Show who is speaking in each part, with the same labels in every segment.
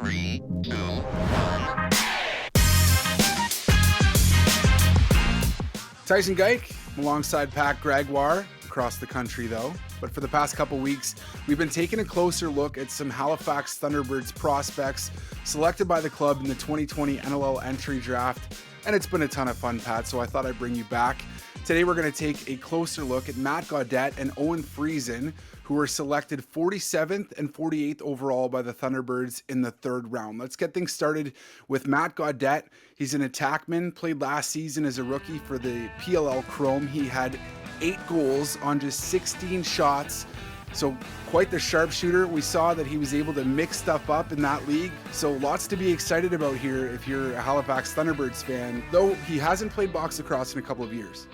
Speaker 1: 3, 2, 1.
Speaker 2: Tyson Geick alongside Pat Gregoire across the country though. But for the past couple weeks, we've been taking a closer look at some Halifax Thunderbirds prospects selected by the club in the 2020 NLL Entry Draft. And it's been a ton of fun, Pat, so I thought I'd bring you back. Today we're going to take a closer look at Matt Gaudet and Owen Friesen, who were selected 47th and 48th overall by the Thunderbirds in the third round. Let's get things started with Matt Gaudet. He's an attackman, played last season as a rookie for the PLL Chrome. He had 8 goals on just 16 shots. So quite the sharpshooter. We saw that he was able to mix stuff up in that league. So lots to be excited about here if you're a Halifax Thunderbirds fan, though he hasn't played box lacrosse in a couple of years.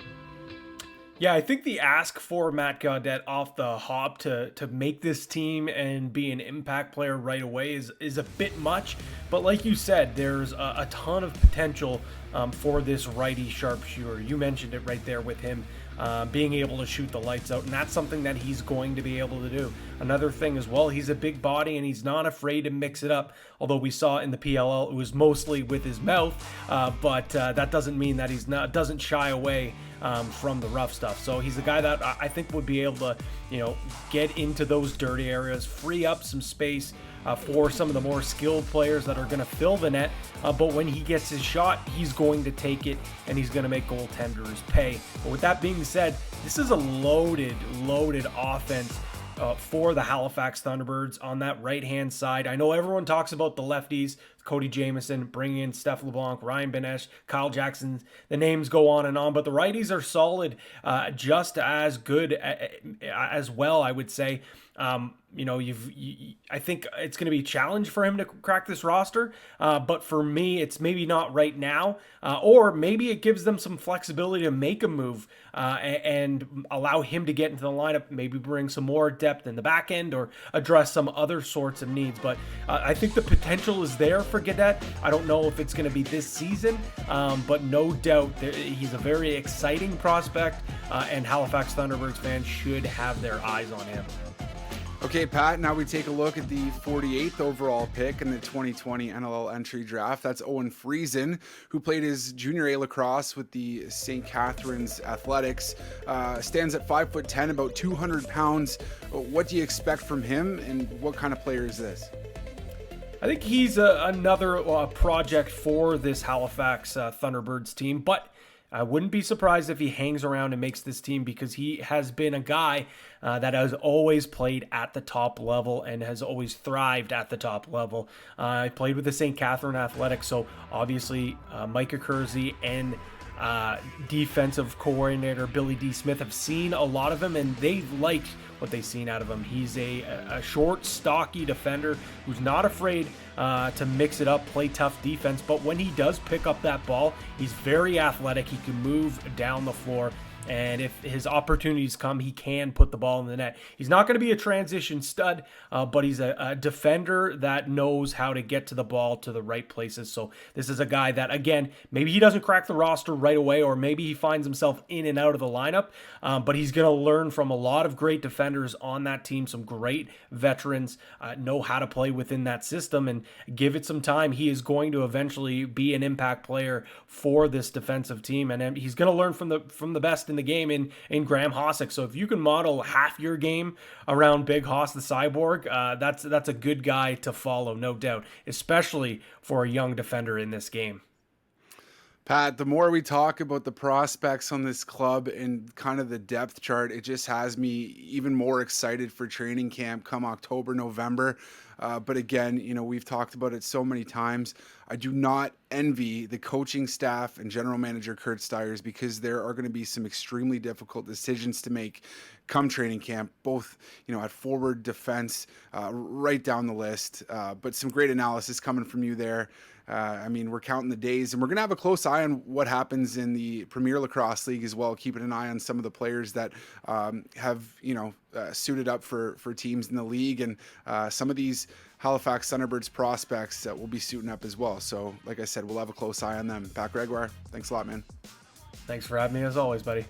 Speaker 3: Yeah, I think the ask for Matt Gaudet off the hop to make this team and be an impact player right away is a bit much. But like you said, there's a ton of potential for this righty sharpshooter. You mentioned it right there with him being able to shoot the lights out, and that's something that he's going to be able to do. Another thing as well, he's a big body and he's not afraid to mix it up. Although we saw in the PLL it was mostly with his mouth, but that doesn't mean that doesn't shy away from the rough stuff. So he's a guy that I think would be able to, get into those dirty areas, free up some space for some of the more skilled players that are going to fill the net. But when he gets his shot, he's going to take it and he's going to make goaltenders pay. But with that being said, this is a loaded offense for the Halifax Thunderbirds on that right-hand side. I know everyone talks about the lefties, Cody Jamieson, bringing in Steph LeBlanc, Ryan Benesh, Kyle Jackson. The names go on and on, but the righties are solid, just as good as well, I would say. I think it's going to be a challenge for him to crack this roster, but for me, it's maybe not right now, or maybe it gives them some flexibility to make a move and allow him to get into the lineup, maybe bring some more depth in the back end or address some other sorts of needs. But I think the potential is there for Gaudet. I don't know if it's going to be this season, but no doubt he's a very exciting prospect, and Halifax Thunderbirds fans should have their eyes on him.
Speaker 2: Okay, Pat, now we take a look at the 48th overall pick in the 2020 NLL Entry Draft. That's Owen Friesen, who played his junior A lacrosse with the St. Catharines Athletics. Stands at 5'10", about 200 pounds. What do you expect from him, and what kind of player is this?
Speaker 3: I think he's another project for this Halifax Thunderbirds team, but I wouldn't be surprised if he hangs around and makes this team, because he has been a guy that has always played at the top level and has always thrived at the top level. He played with the St. Catharines Athletics, so obviously Micah Kersey and defensive coordinator Billy D. Smith have seen a lot of him, and they've liked what they've seen out of him. He's a short, stocky defender who's not afraid to mix it up, play tough defense, but when he does pick up that ball, he's very athletic. He can move down the floor, and if his opportunities come, he can put the ball in the net. He's not going to be a transition stud, but he's a defender that knows how to get to the ball to the right places. So this is a guy that, again, maybe he doesn't crack the roster right away, or maybe he finds himself in and out of the lineup, but he's going to learn from a lot of great defenders on that team. Some great veterans know how to play within that system, and give it some time. He is going to eventually be an impact player for this defensive team, and he's going to learn from the best in the game in Graham Hossick. So if you can model half your game around Big Hoss the Cyborg, that's a good guy to follow, no doubt, especially for a young defender in this game.
Speaker 2: Pat, the more we talk about the prospects on this club and kind of the depth chart, it just has me even more excited for training camp come October, November. But again, we've talked about it so many times. I do not envy the coaching staff and general manager Kurt Stiers, because there are going to be some extremely difficult decisions to make come training camp, both, at forward, defense, right down the list. But some great analysis coming from you there. We're counting the days, and we're going to have a close eye on what happens in the Premier Lacrosse League as well, keeping an eye on some of the players that have, suited up for teams in the league, and some of these Halifax Thunderbirds prospects that will be suiting up as well. So, like I said, we'll have a close eye on them. Pat Gregoire, thanks a lot, man.
Speaker 3: Thanks for having me as always, buddy.